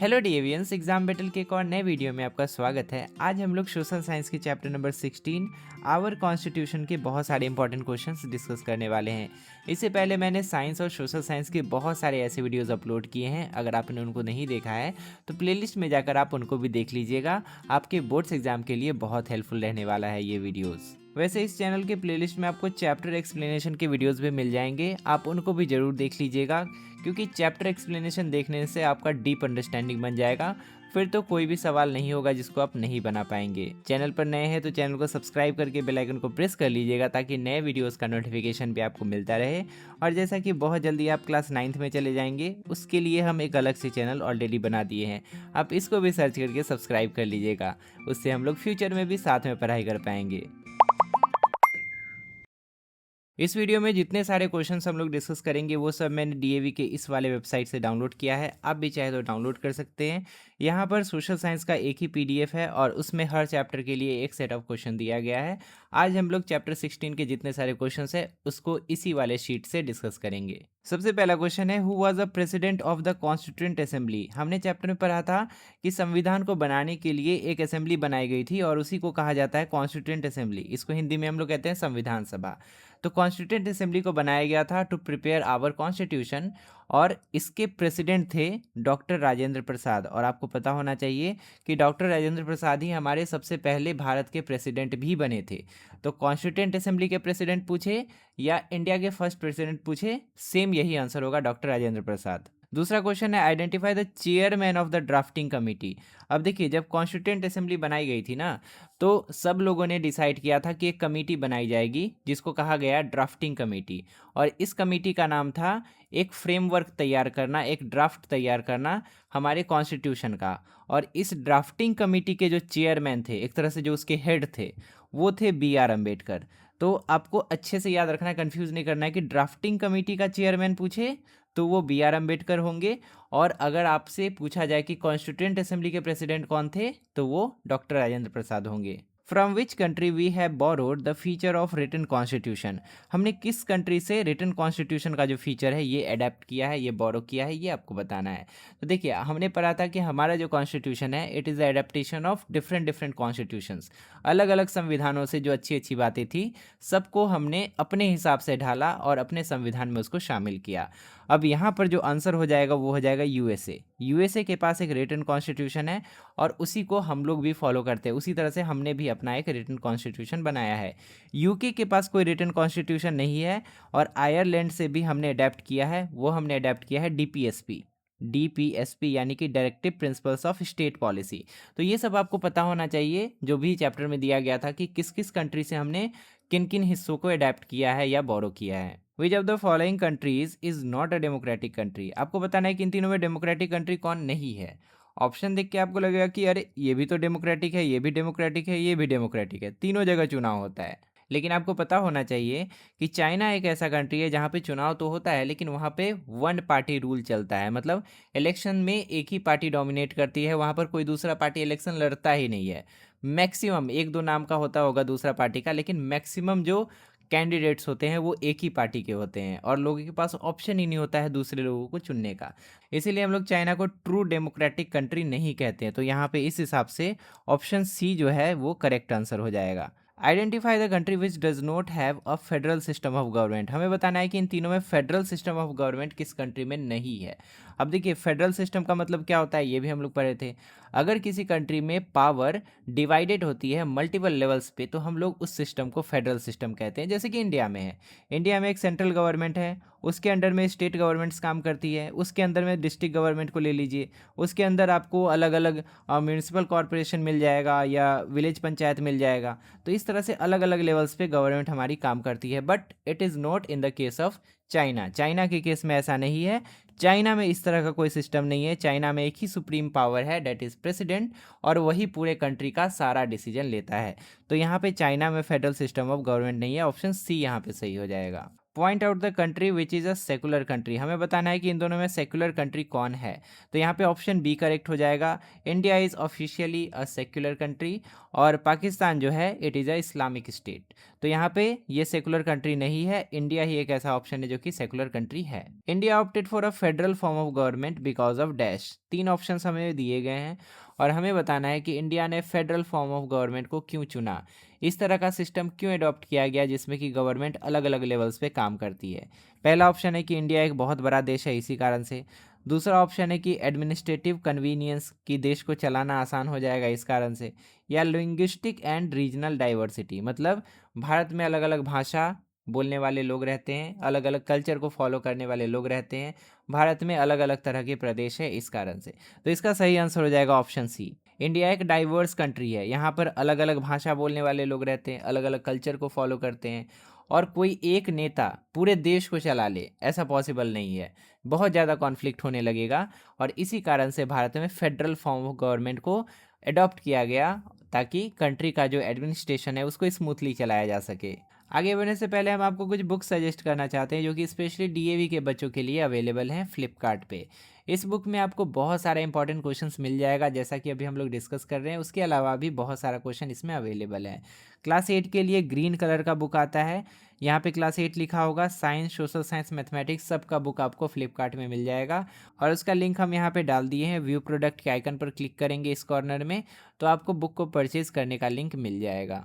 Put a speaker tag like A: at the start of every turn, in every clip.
A: Hello deviance, exam battle के एक और नए वीडियो में आपका स्वागत है। आज हम लोग सोशल साइंस के चैप्टर नंबर 16 आवर कॉन्स्टिट्यूशन के बहुत सारे इंपॉर्टेंट क्वेश्चंस डिस्कस करने वाले हैं। इससे पहले मैंने साइंस और सोशल साइंस के बहुत सारे ऐसे वीडियोस अपलोड किए हैं। अगर आपने उनको नहीं देखा है तो प्लेलिस्ट में जाकर आप उनको भी देख लीजिएगा। आपके बोर्ड्स एग्जाम के लिए बहुत हेल्पफुल रहने वाला है ये वीडियोज़। वैसे इस चैनल के प्लेलिस्ट में आपको चैप्टर एक्सप्लेनेशन के वीडियोस भी मिल जाएंगे, आप उनको भी ज़रूर देख लीजिएगा, क्योंकि चैप्टर एक्सप्लेनेशन देखने से आपका डीप अंडरस्टैंडिंग बन जाएगा। फिर तो कोई भी सवाल नहीं होगा जिसको आप नहीं बना पाएंगे। चैनल पर नए हैं तो चैनल को सब्सक्राइब करके बेल आइकन को प्रेस कर लीजिएगा, ताकि नए वीडियोस का नोटिफिकेशन भी आपको मिलता रहे। और जैसा कि बहुत जल्दी आप क्लास 9th में चले जाएंगे, उसके लिए हम एक अलग से चैनल ऑलरेडी बना दिए हैं, आप इसको भी सर्च करके सब्सक्राइब कर लीजिएगा। उससे हम लोग फ्यूचर में भी साथ में पढ़ाई कर पाएंगे। इस वीडियो में जितने सारे क्वेश्चंस हम लोग डिस्कस करेंगे वो सब मैंने डीएवी के इस वाले वेबसाइट से डाउनलोड किया है। आप भी चाहे तो डाउनलोड कर सकते हैं। यहाँ पर सोशल साइंस का एक ही पीडीएफ है और उसमें हर चैप्टर के लिए एक सेट ऑफ क्वेश्चन दिया गया है। आज हम लोग चैप्टर 16 के जितने सारे क्वेश्चंस है उसको इसी वाले शीट से डिस्कस करेंगे। सबसे पहला क्वेश्चन है, who was the president of the constituent assembly. हमने चैप्टर में पढ़ा था कि संविधान को बनाने के लिए एक असेंबली बनाई गई थी और उसी को कहा जाता है कॉन्स्टिट्यूएंट असेंबली। इसको हिंदी में हम लोग कहते हैं संविधान सभा। तो कॉन्स्टिट्यूएंट असेंबली को बनाया गया था टू प्रिपेयर आवर कॉन्स्टिट्यूशन, और इसके प्रेसिडेंट थे डॉक्टर राजेंद्र प्रसाद। और आपको पता होना चाहिए कि डॉक्टर राजेंद्र प्रसाद ही हमारे सबसे पहले भारत के प्रेसिडेंट भी बने थे। तो कॉन्स्टिट्यूएंट असेंबली के प्रेसिडेंट पूछे या इंडिया के फर्स्ट प्रेसिडेंट पूछे, सेम यही आंसर होगा, डॉक्टर राजेंद्र प्रसाद। दूसरा क्वेश्चन है, identify the chairman of the drafting committee. अब देखिए, जब कॉन्स्टिट्यूएंट असेंबली बनाई गई थी ना, तो सब लोगों ने डिसाइड किया था कि एक कमेटी बनाई जाएगी जिसको कहा गया ड्राफ्टिंग कमेटी। और इस कमेटी का नाम था एक फ्रेमवर्क तैयार करना, एक ड्राफ्ट तैयार करना हमारे कॉन्स्टिट्यूशन का। और इस ड्राफ्टिंग कमेटी के जो चेयरमैन थे, एक तरह से जो उसके हेड थे, वो थे बी आर अम्बेडकर। तो आपको अच्छे से याद रखना है, कंफ्यूज नहीं करना है कि ड्राफ्टिंग कमेटी का चेयरमैन पूछे तो वो बी आर अम्बेडकर होंगे, और अगर आपसे पूछा जाए कि कॉन्स्टिट्यूएंट असेंबली के प्रेसिडेंट कौन थे तो वो डॉक्टर राजेंद्र प्रसाद होंगे। From which country we have borrowed the feature of written constitution. हमने किस कंट्री से रिटन कॉन्स्टिट्यूशन का जो फीचर है ये अडेप्ट किया है, ये बोरो किया है, ये आपको बताना है। तो देखिए, हमने पढ़ा था कि हमारा जो कॉन्स्टिट्यूशन है it is the adaptation of different different constitutions. अलग अलग संविधानों से जो अच्छी अच्छी बातें थी सबको हमने अपने हिसाब से ढाला और अपने संविधान में उसको शामिल किया। अब यहाँ पर जो आंसर हो जाएगा वो हो जाएगा यूएसए। यूएसए के पास एक रिटन कॉन्स्टिट्यूशन है और उसी को हम लोग भी फॉलो करते हैं। उसी तरह से हमने भी अपना एक रिटन कॉन्स्टिट्यूशन बनाया है। यूके के पास कोई रिटन कॉन्स्टिट्यूशन नहीं है, और आयरलैंड से भी हमने अडेप्ट किया है, वो हमने अडेप्ट किया है डीपीएसपी। डीपीएसपी यानी कि directive principles of state policy. तो ये सब आपको पता होना चाहिए, जो भी चैप्टर में दिया गया था कि किस किस कंट्री से हमने किन किन हिस्सों को अडेप्ट किया है या बोरो किया है। विच of the following countries is not a democratic country. आपको बताना है कि इन तीनों में डेमोक्रेटिक कंट्री कौन नहीं है। ऑप्शन देख के आपको लगेगा कि अरे ये भी तो डेमोक्रेटिक है, ये भी डेमोक्रेटिक है, ये भी डेमोक्रेटिक है, तीनों जगह चुनाव होता है। लेकिन आपको पता होना चाहिए कि चाइना एक ऐसा कंट्री है जहाँ पे चुनाव तो होता है लेकिन वहाँ पे वन पार्टी रूल चलता है। मतलब इलेक्शन में एक ही पार्टी डोमिनेट करती है, वहाँ पर कोई दूसरा पार्टी इलेक्शन लड़ता ही नहीं है। मैक्सिमम एक दो नाम का होता होगा दूसरा पार्टी का, लेकिन मैक्सिमम जो कैंडिडेट्स होते हैं वो एक ही पार्टी के होते हैं और लोगों के पास ऑप्शन ही नहीं होता है दूसरे लोगों को चुनने का। इसीलिए हम लोग चाइना को ट्रू डेमोक्रेटिक कंट्री नहीं कहते हैं। तो यहाँ पे इस हिसाब से ऑप्शन सी जो है वो करेक्ट आंसर हो जाएगा। Identify the country which does not have a federal system of government. हमें बताना है कि इन तीनों में फेडरल सिस्टम ऑफ गवर्नमेंट किस कंट्री में नहीं है। अब देखिए, फेडरल सिस्टम का मतलब क्या होता है ये भी हम लोग पढ़े थे। अगर किसी कंट्री में पावर डिवाइडेड होती है मल्टीपल लेवल्स पे तो हम लोग उस सिस्टम को फेडरल सिस्टम कहते हैं। जैसे कि इंडिया में है, इंडिया में एक सेंट्रल गवर्नमेंट है, उसके अंडर में स्टेट गवर्नमेंट्स काम करती है, उसके अंदर में डिस्ट्रिक्ट गवर्नमेंट को ले लीजिए, उसके अंदर आपको अलग अलग म्यूनिसिपल कॉरपोरेशन मिल जाएगा या विलेज पंचायत मिल जाएगा। तो इस तरह से अलग अलग लेवल्स पे गवर्नमेंट हमारी काम करती है। But it is not in the case of China. China के केस में ऐसा नहीं है। चाइना में इस तरह का कोई सिस्टम नहीं है। चाइना में एक ही सुप्रीम पावर है, डेट इज़ प्रेसिडेंट, और वही पूरे कंट्री का सारा डिसीजन लेता है। तो यहाँ पे चाइना में फेडरल सिस्टम ऑफ गवर्नमेंट नहीं है। ऑप्शन सी यहाँ पे सही हो जाएगा। Point out the country which is a secular country. हमें बताना है कि इन दोनों में सेकुलर कंट्री कौन है। तो यहाँ पे ऑप्शन बी करेक्ट हो जाएगा। India is officially a secular country, और पाकिस्तान जो है it is a Islamic state. तो यहाँ पे ये सेकुलर कंट्री नहीं है, इंडिया ही एक ऐसा ऑप्शन है जो कि सेकुलर कंट्री है। India opted for a federal form of government because of dash. 3 option हमें दिए गए हैं और हमें बताना है कि इंडिया ने फेडरल फॉर्म ऑफ गवर्नमेंट को क्यों चुना, इस तरह का सिस्टम क्यों अडॉप्ट किया गया जिसमें कि गवर्नमेंट अलग अलग लेवल्स पे काम करती है। पहला ऑप्शन है कि इंडिया एक बहुत बड़ा देश है इसी कारण से। दूसरा ऑप्शन है कि एडमिनिस्ट्रेटिव कन्वीनियंस की देश को चलाना आसान हो जाएगा इस कारण से। या लिंग्विस्टिक एंड रीजनल डाइवर्सिटी, मतलब भारत में अलग अलग भाषा बोलने वाले लोग रहते हैं, अलग अलग कल्चर को फॉलो करने वाले लोग रहते हैं, भारत में अलग अलग तरह के प्रदेश है इस कारण से। तो इसका सही आंसर हो जाएगा ऑप्शन सी। इंडिया एक डाइवर्स कंट्री है, यहाँ पर अलग अलग भाषा बोलने वाले लोग रहते हैं, अलग अलग कल्चर को फॉलो करते हैं, और कोई एक नेता पूरे देश को चला ले ऐसा पॉसिबल नहीं है, बहुत ज़्यादा कॉन्फ्लिक्ट होने लगेगा। और इसी कारण से भारत में फेडरल फॉर्म ऑफ गवर्नमेंट को अडॉप्ट किया गया ताकि कंट्री का जो एडमिनिस्ट्रेशन है उसको स्मूथली चलाया जा सके। आगे बढ़ने से पहले हम आपको कुछ बुक सजेस्ट करना चाहते हैं जो कि स्पेशली डीएवी के बच्चों के लिए अवेलेबल हैं फ्लिपकार्ट पे। इस बुक में आपको बहुत सारा इंपॉर्टेंट क्वेश्चंस मिल जाएगा जैसा कि अभी हम लोग डिस्कस कर रहे हैं, उसके अलावा भी बहुत सारा क्वेश्चन इसमें अवेलेबल है। क्लास 8 के लिए ग्रीन कलर का बुक आता है, यहाँ पे क्लास 8 लिखा होगा, साइंस, सोशल साइंस, मैथमेटिक्स सब का बुक आपको फ्लिपकार्ट में मिल जाएगा। और उसका लिंक हम यहाँ पे डाल दिए हैं, व्यू प्रोडक्ट के आइकन पर क्लिक करेंगे इस कॉर्नर में तो आपको बुक को परचेज करने का लिंक मिल जाएगा।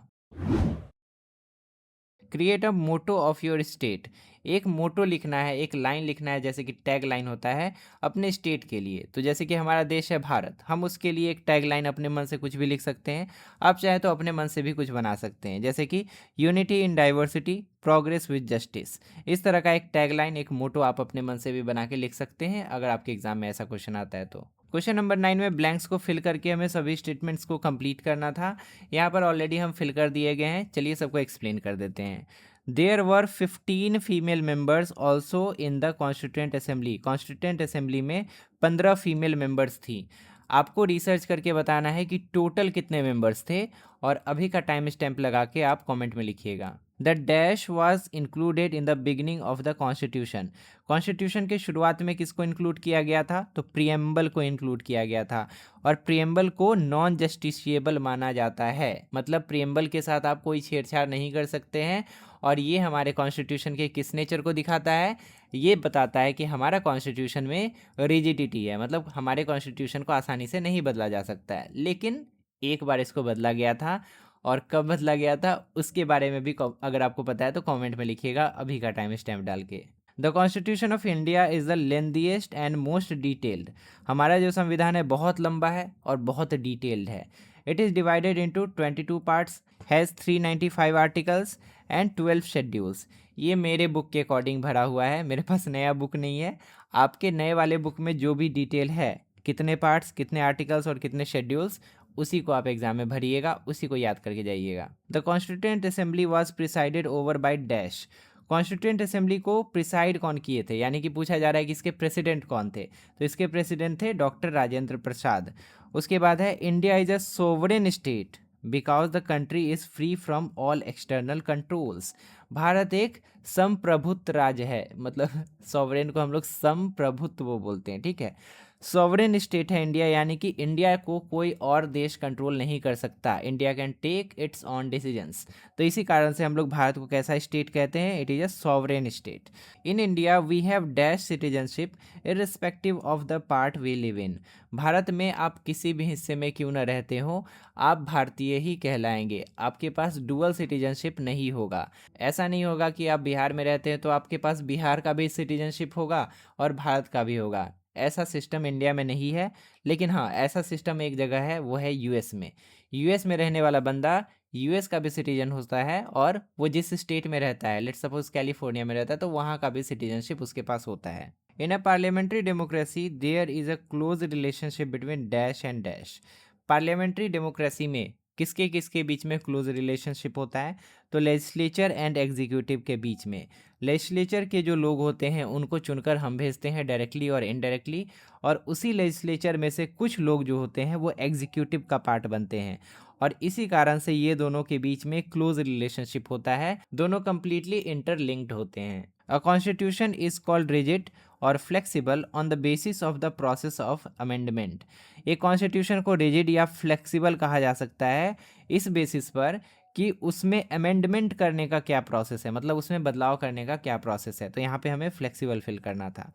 A: Create a motto of your state, एक मोटो लिखना है, एक लाइन लिखना है, जैसे कि टैग लाइन होता है अपने स्टेट के लिए। तो जैसे कि हमारा देश है भारत, हम उसके लिए एक टैग लाइन अपने मन से कुछ भी लिख सकते हैं। आप चाहे तो अपने मन से भी कुछ बना सकते हैं, जैसे कि unity in diversity, progress with justice. इस तरह का एक टैग लाइन, एक मोटो आप अपने मन से भी बना के लिख सकते हैं अगर आपके एग्जाम में ऐसा क्वेश्चन आता है तो। क्वेश्चन नंबर 9 में ब्लैंक्स को फिल करके हमें सभी स्टेटमेंट्स को कंप्लीट करना था। यहाँ पर ऑलरेडी हम फिल कर दिए गए हैं, चलिए सबको एक्सप्लेन कर देते हैं। There were 15 female members also in the constituent assembly, constituent assembly में 15 फीमेल मेंबर्स थी। आपको रिसर्च करके बताना है कि टोटल कितने मेंबर्स थे और अभी का टाइम स्टैम्प लगा के आप कमेंट में लिखिएगा। The dash was included in the beginning of the constitution, constitution के शुरुआत में किसको इंक्लूड किया गया था, तो प्रियम्बल को इंक्लूड किया गया था। और प्रियम्बल को नॉन जस्टिसिएबल माना जाता है, मतलब प्रियम्बल के साथ आप कोई छेड़छाड़ नहीं कर सकते हैं। और ये हमारे कॉन्स्टिट्यूशन के किस नेचर को दिखाता है, ये बताता है कि हमारा कॉन्स्टिट्यूशन में रिजिडिटी है, मतलब हमारे कॉन्स्टिट्यूशन को आसानी से नहीं बदला जा सकता है। लेकिन एक बार इसको बदला गया था, और कब बदला गया था उसके बारे में भी अगर आपको पता है तो कमेंट में लिखिएगा अभी का टाइम स्टैम्प डाल के। The constitution of India is the lengthiest and most detailed, हमारा जो संविधान है बहुत लंबा है और बहुत डिटेल्ड है। It is divided into 22 parts, has 395 articles and 12 schedules. ये मेरे बुक के अकॉर्डिंग भरा हुआ है, मेरे पास नया बुक नहीं है। आपके नए वाले बुक में जो भी डिटेल है, कितने पार्ट्स, कितने आर्टिकल्स और कितने शेड्यूल्स, उसी को आप एग्जाम में भरिएगा, उसी को याद करके जाइएगा। The constituent assembly was presided over by dash, constituent assembly को प्रिसाइड कौन किए थे, यानी कि पूछा जा रहा है कि इसके प्रेसिडेंट कौन थे, तो इसके प्रेसिडेंट थे डॉक्टर राजेंद्र प्रसाद। उसके बाद है India is a sovereign state because the country is free from all external controls, Bharat एक संप्रभुत्व राज्य है, मतलब सॉवरेन को हम लोग संप्रभुत्व बोलते हैं, ठीक है। सॉवरेन स्टेट है इंडिया, यानी कि इंडिया को कोई और देश कंट्रोल नहीं कर सकता, India can take its own decisions. तो इसी कारण से हम लोग भारत को कैसा स्टेट कहते हैं, it is a sovereign state. In India we have dash citizenship irrespective of the part we live in, Bharat में आप किसी भी हिस्से में क्यों न रहते हो आप भारतीय ही कहलाएंगे, आपके पास डुअल सिटीजनशिप नहीं होगा। ऐसा नहीं होगा कि आप बिहार में रहते हैं तो आपके पास बिहार का भी सिटीजनशिप होगा और भारत का भी होगा, ऐसा सिस्टम इंडिया में नहीं है। लेकिन हाँ, ऐसा सिस्टम एक जगह है, वो है यूएस में। यूएस में रहने वाला बंदा यूएस का भी सिटीजन होता है और वो जिस स्टेट में रहता है, लेट्स सपोज कैलिफोर्निया में रहता है, तो वहाँ का भी सिटीजनशिप उसके पास होता है। In a parliamentary democracy there is a close relationship between dash and dash, parliamentary democracy में किसके किसके बीच में क्लोज रिलेशनशिप होता है, तो लेजिस्लेचर एंड एग्जीक्यूटिव के बीच में। लेजिस्लेचर के जो लोग होते हैं उनको चुनकर हम भेजते हैं डायरेक्टली और इनडायरेक्टली, और उसी लेजिस्लेचर में से कुछ लोग जो होते हैं वो एग्जीक्यूटिव का पार्ट बनते हैं, और इसी कारण से ये दोनों के बीच में क्लोज रिलेशनशिप होता है, दोनों कंप्लीटली इंटरलिंक्ड होते हैं। A constitution is called rigid और flexible on the basis of the process of amendment, एक कॉन्स्टिट्यूशन को रिजिड या फ्लेक्सिबल कहा जा सकता है इस बेसिस पर कि उसमें अमेंडमेंट करने का क्या प्रोसेस है, मतलब उसमें बदलाव करने का क्या प्रोसेस है। तो यहाँ पे हमें फ्लेक्सिबल फिल करना था।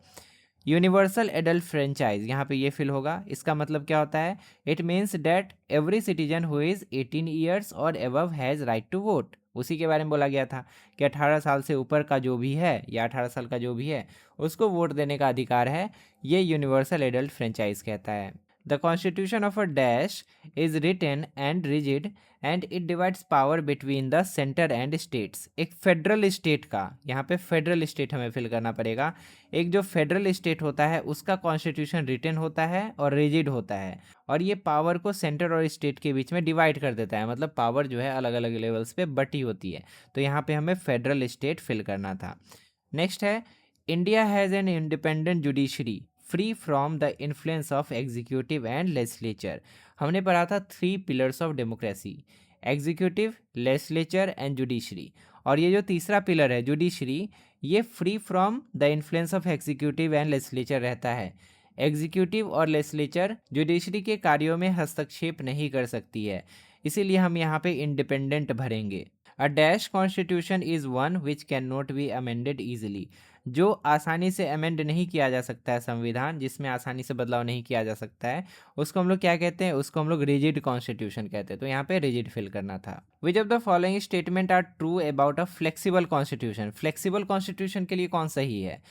A: यूनिवर्सल एडल्ट फ्रेंचाइज, यहाँ पे ये फिल होगा। इसका मतलब क्या होता है? It means that every citizen who is 18 years और above has right to vote. उसी के बारे में बोला गया था कि 18 साल से ऊपर का जो भी है या 18 साल का जो भी है उसको वोट देने का अधिकार है। ये यूनिवर्सल एडल्ट फ्रेंचाइज कहता है। The constitution of a dash is written and rigid and it divides power between the centre and states. एक फेडरल स्टेट का, यहाँ पे फेडरल स्टेट हमें फिल करना पड़ेगा। एक जो फेडरल स्टेट होता है उसका कॉन्स्टिट्यूशन रिटन होता है और रिजिड होता है, और ये पावर को सेंटर और स्टेट के बीच में डिवाइड कर देता है, मतलब पावर जो है अलग अलग लेवल्स पे बटी होती है। तो यहाँ पे हमें फेडरल स्टेट फिल करना था। नेक्स्ट है, India has an independent judiciary free from the influence of executive and legislature. हमने पढ़ा था 3 pillars of democracy, executive, legislature and judiciary. और ये जो तीसरा पिलर है जुडिशरी, ये free from the influence of executive and legislature रहता है। एग्जीक्यूटिव और लेजिस्लेचर जुडिशरी के कार्यों में हस्तक्षेप नहीं कर सकती है, इसीलिए हम यहाँ पे इंडिपेंडेंट भरेंगे। A dash constitution is one which can not be amended easily. जो आसानी से अमेंड नहीं किया जा सकता है, संविधान जिसमें आसानी से बदलाव नहीं किया जा सकता है, उसको हम लोग क्या कहते हैं? उसको हम लोग रिजिड कॉन्स्टिट्यूशन कहते हैं। तो यहाँ पे रिजिड फिल करना था। Which of the following statement are true about a flexible constitution. Flexible constitution के लिए कौन सही है?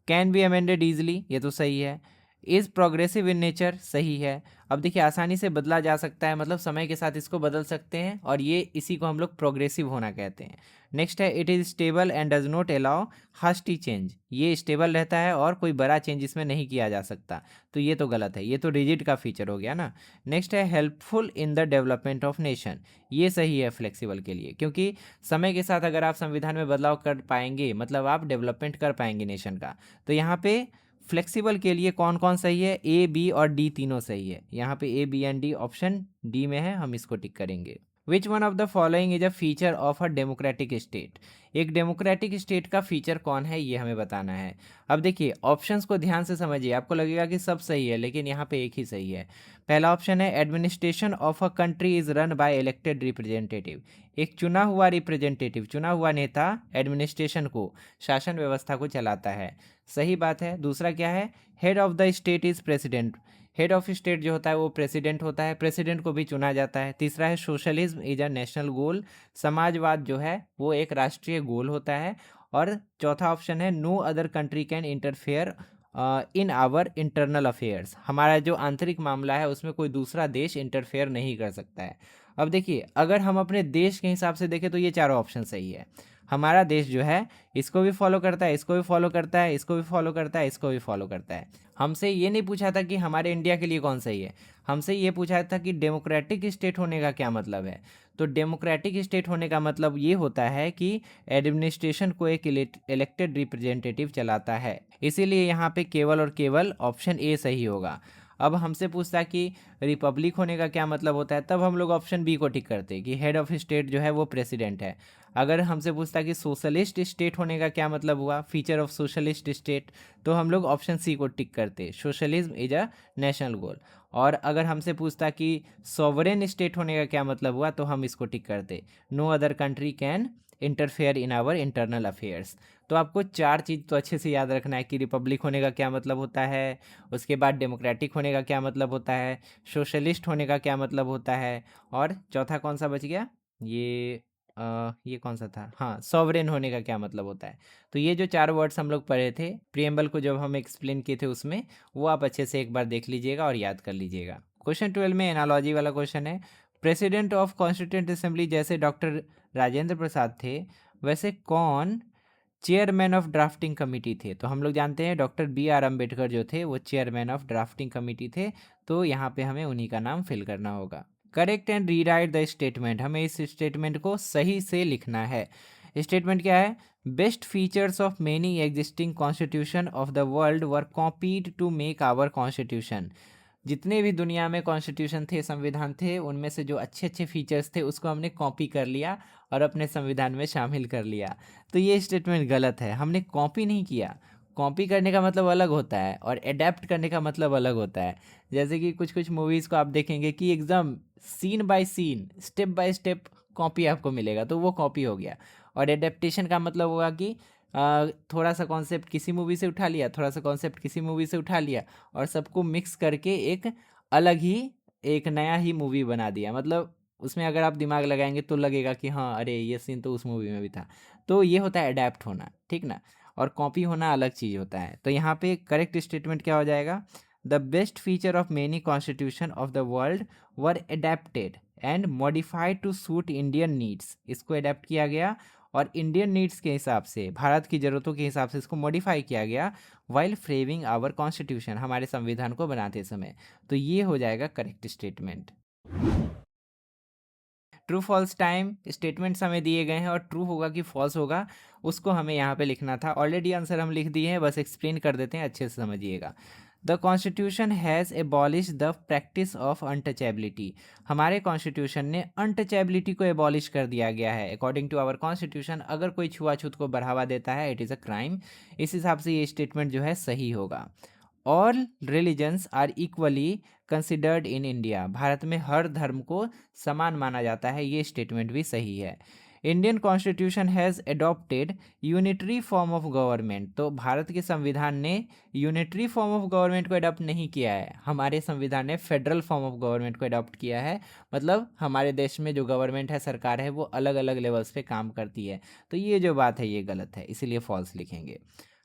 A: कैन बी अमेंडेड ईजिली, ये तो सही है। इज़ प्रोग्रेसिव इन नेचर, सही है। अब देखिए, आसानी से बदला जा सकता है, मतलब समय के साथ इसको बदल सकते हैं, और ये इसी को हम लोग प्रोग्रेसिव होना कहते हैं। नेक्स्ट है, it is stable and does not allow hasty change. ये स्टेबल रहता है और कोई बड़ा चेंज इसमें नहीं किया जा सकता। तो ये तो गलत है, ये तो रिजिड का फीचर हो गया ना। नेक्स्ट है, helpful in the development of nation. ये सही है फ्लेक्सिबल के लिए, क्योंकि समय के साथ अगर आप संविधान में बदलाव कर पाएंगे, मतलब आप डेवलपमेंट कर पाएंगे नेशन का। तो यहाँ पे फ्लेक्सिबल के लिए कौन कौन सही है? ए, बी और डी तीनों सही है। यहाँ पे A, B and D option D में है, हम इसको टिक करेंगे। Which one of the following is a feature of a democratic state. एक डेमोक्रेटिक स्टेट का फीचर कौन है, ये हमें बताना है। अब देखिए, ऑप्शंस को ध्यान से समझिए, आपको लगेगा कि सब सही है, लेकिन यहाँ पे एक ही सही है। पहला ऑप्शन है, administration of a country is run by elected representative. एक चुना हुआ रिप्रेजेंटेटिव, चुना हुआ नेता एडमिनिस्ट्रेशन को, शासन व्यवस्था को चलाता है। सही बात है। दूसरा क्या है? Head of the state is president. Head of state जो होता है वो प्रेसिडेंट होता है, प्रेसिडेंट को भी चुना जाता है। तीसरा है, सोशलिज्म इज अ नेशनल गोल। समाजवाद जो है वो एक राष्ट्रीय गोल होता है। और चौथा ऑप्शन है, no other country can interfere in our internal affairs. हमारा जो आंतरिक मामला है उसमें कोई दूसरा देश इंटरफेयर नहीं कर सकता है। अब देखिए, अगर हम अपने देश के हिसाब से देखें तो ये चारों ऑप्शन सही है। हमारा देश जो है इसको भी फॉलो करता है, इसको भी फॉलो करता है, इसको भी फॉलो करता है, इसको भी फॉलो करता है। हमसे ये नहीं पूछा था कि हमारे इंडिया के लिए कौन सही है, हमसे ये पूछा था कि डेमोक्रेटिक स्टेट होने का क्या मतलब है। तो डेमोक्रेटिक स्टेट होने का मतलब ये होता है कि एडमिनिस्ट्रेशन को एक इलेक्टेड रिप्रेजेंटेटिव चलाता है, इसीलिए यहाँ पे केवल और केवल ऑप्शन ए सही होगा। अब हमसे पूछता कि रिपब्लिक होने का क्या मतलब होता है, तब हम लोग ऑप्शन बी को टिक करते कि हेड ऑफ स्टेट जो है वो प्रेसिडेंट है। अगर हमसे पूछता कि सोशलिस्ट स्टेट होने का क्या मतलब हुआ, फीचर ऑफ सोशलिस्ट स्टेट, तो हम लोग ऑप्शन सी को टिक करते, सोशलिज्म इज अ नेशनल गोल। और अगर हमसे पूछता कि सॉवरेन स्टेट होने का क्या मतलब हुआ, तो हम इसको टिक करते, no other country can interfere in our internal affairs. तो आपको 4 चीज़ तो अच्छे से याद रखना है कि रिपब्लिक होने का क्या मतलब होता है, उसके बाद डेमोक्रेटिक होने का क्या मतलब होता है, सोशलिस्ट होने का क्या मतलब होता है, और चौथा कौन सा बच गया? ये कौन सा था? हाँ, सॉवरेन होने का क्या मतलब होता है। तो ये जो 4 वर्ड्स हम लोग पढ़े थे प्रियम्बल को जब हम एक्सप्लेन किए थे उसमें, वो आप अच्छे से एक बार देख लीजिएगा और याद कर लीजिएगा। क्वेश्चन 12 में एनालॉजी वाला क्वेश्चन है। प्रेसिडेंट ऑफ कॉन्स्टिट्यूंट असेंबली जैसे डॉक्टर राजेंद्र प्रसाद थे, वैसे कौन चेयरमैन ऑफ ड्राफ्टिंग कमेटी थे? तो हम लोग जानते हैं डॉक्टर बी आर अम्बेडकर जो थे वो चेयरमैन ऑफ ड्राफ्टिंग कमेटी थे। तो यहाँ पे हमें उन्हीं का नाम फिल करना होगा। Correct and rewrite the statement, हमें इस स्टेटमेंट को सही से लिखना है। स्टेटमेंट क्या है? Best features of many existing constitution of the world were copied to make our constitution. जितने भी दुनिया में कॉन्स्टिट्यूशन थे, संविधान थे, उनमें से जो अच्छे अच्छे फीचर्स थे उसको हमने कॉपी कर लिया और अपने संविधान में शामिल कर लिया। तो ये स्टेटमेंट गलत है, हमने कॉपी नहीं किया। कॉपी करने का मतलब अलग होता है और एडेप्ट करने का मतलब अलग होता है। जैसे कि कुछ कुछ मूवीज़ को आप देखेंगे कि एकदम scene by scene, step by step copy आपको मिलेगा, तो वो कॉपी हो गया। और एडेप्टेशन का मतलब होगा कि थोड़ा सा कॉन्सेप्ट किसी मूवी से उठा लिया, थोड़ा सा कॉन्सेप्ट किसी मूवी से उठा लिया, और सबको मिक्स करके एक अलग ही, एक नया ही मूवी बना दिया। मतलब उसमें अगर आप दिमाग लगाएंगे तो लगेगा कि हाँ अरे ये सीन तो उस मूवी में भी था। तो ये होता है अडेप्ट होना, ठीक ना। और कॉपी होना अलग चीज़ होता है। तो यहाँ पे करेक्ट स्टेटमेंट क्या हो जाएगा? The best feature of many constitution of the world were adapted and modified to suit Indian needs. इसको अडेप्ट किया गया और इंडियन नीड्स के हिसाब से, भारत की ज़रूरतों के हिसाब से इसको मॉडिफाई किया गया वाइल फ्रेमिंग आवर कॉन्स्टिट्यूशन, हमारे संविधान को बनाते समय। तो ये हो जाएगा correct statement. True false time statements हमें दिए गए हैं और ट्रू होगा कि फॉल्स होगा उसको हमें यहाँ पे लिखना था। ऑलरेडी आंसर हम लिख दिए हैं, बस एक्सप्लेन कर देते हैं, अच्छे से समझिएगा। The constitution has abolish the practice of untouchability. हमारे कॉन्स्टिट्यूशन ने अनटचेबिलिटी को एबॉलिश कर दिया गया है। अकॉर्डिंग टू आवर कॉन्स्टिट्यूशन अगर कोई छुआछूत को बढ़ावा देता है, इट इज़ अ क्राइम। इस हिसाब से ये स्टेटमेंट जो है सही होगा। All religions are equally considered in India. Bharat में हर धर्म को समान माना जाता है, ये स्टेटमेंट भी सही है। Indian constitution has adopted unitary form of government. तो भारत के संविधान ने यूनिटरी फॉर्म ऑफ गवर्नमेंट को अडॉप्ट नहीं किया है, हमारे संविधान ने फेडरल फॉर्म ऑफ गवर्नमेंट को अडॉप्ट किया है। मतलब हमारे देश में जो गवर्नमेंट है, सरकार है, वो अलग अलग लेवल्स पे काम करती है। तो ये जो बात है ये गलत है, इसीलिए फॉल्स लिखेंगे।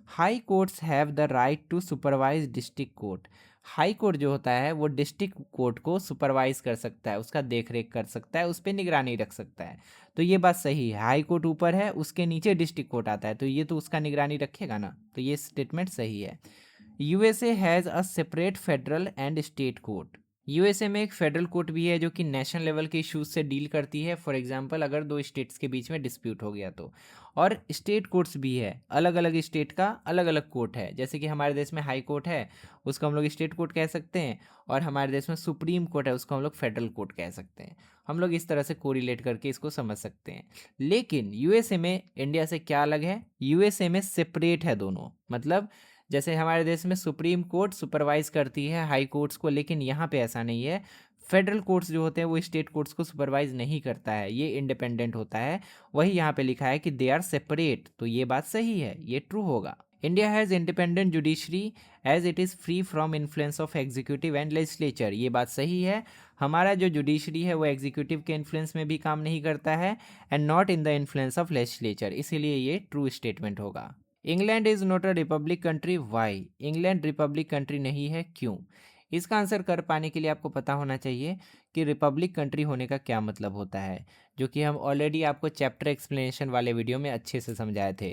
A: High courts have the right to supervise district court. High court जो होता है वो डिस्ट्रिक्ट कोर्ट को सुपरवाइज कर सकता है, उसका देख रेख कर सकता है, उस पर निगरानी रख सकता है। तो ये बात सही है, हाई कोर्ट ऊपर है, उसके नीचे डिस्ट्रिक्ट कोर्ट आता है, तो ये तो उसका निगरानी रखेगा ना, तो ये स्टेटमेंट सही है। USA has a separate federal and state court. USA में एक फेडरल कोर्ट भी है जो कि नेशनल लेवल के इश्यूज से डील करती है। फॉर एग्जांपल अगर दो स्टेट्स के बीच में डिस्प्यूट हो गया तो। और स्टेट कोर्ट्स भी है, अलग अलग स्टेट का अलग अलग कोर्ट है। जैसे कि हमारे देश में हाई कोर्ट है, उसको हम लोग स्टेट कोर्ट कह सकते हैं, और हमारे देश में सुप्रीम कोर्ट है, उसको हम लोग फेडरल कोर्ट कह सकते हैं। हम लोग इस तरह से कोरिलेट करके इसको समझ सकते हैं। लेकिन यूएसए में इंडिया से क्या अलग है? यूएसए में सेपरेट है दोनों। मतलब जैसे हमारे देश में सुप्रीम कोर्ट सुपरवाइज करती है हाई कोर्ट्स को, लेकिन यहाँ पे ऐसा नहीं है। फेडरल कोर्ट्स जो होते हैं वो स्टेट कोर्ट्स को सुपरवाइज नहीं करता है, ये इंडिपेंडेंट होता है। वही यहाँ पे लिखा है कि दे आर सेपरेट, तो ये बात सही है, ये ट्रू होगा। India has independent judiciary as it is free from influence of executive and legislature. ये बात सही है, हमारा जो जुडिशरी है वो एग्जीक्यूटिव के इन्फ्लुएंस में भी काम नहीं करता है, and not in the influence of legislature, इसीलिए ये ट्रू स्टेटमेंट होगा। England is not a republic country, why? England republic country नहीं है, क्यों? इसका आंसर कर पाने के लिए आपको पता होना चाहिए कि रिपब्लिक कंट्री होने का क्या मतलब होता है, जो कि हम ऑलरेडी आपको चैप्टर एक्सप्लेनेशन वाले वीडियो में अच्छे से समझाए थे।